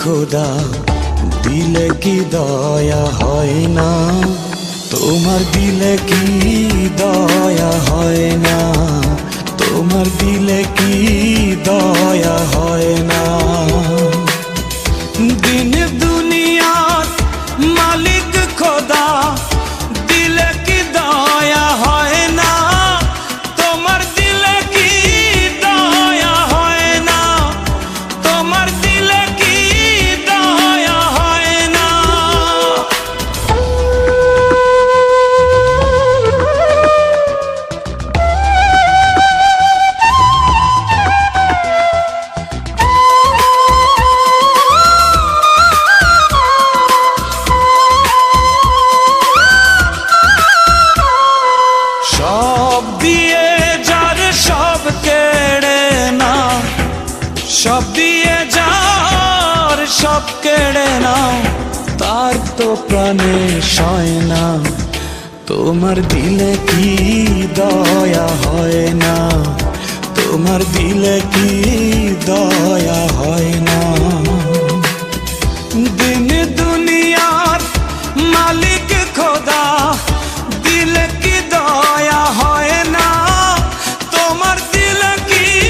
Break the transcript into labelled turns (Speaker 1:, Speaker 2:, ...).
Speaker 1: খোদা দিলে কি দয়া হয় না, তোমার দিলে কি দয়া হয় না, তোমার দিলে কি দয়া হয় না। দিন দুনিয়ার মালিক খোদা দিলে কি দয়া হয় না, তোমার দিলে কি দয়া হয় না, তোমার দিলে কি দয়া হয় না। সব দিয়ে যার সব কেড়ে নাও, সব দিয়ে যার সব কেড়ে নাও, তার তো প্রাণে সয় না, তোমার দিলে কি দয়া হয় না, তোমার দিলে কি দয়া হয়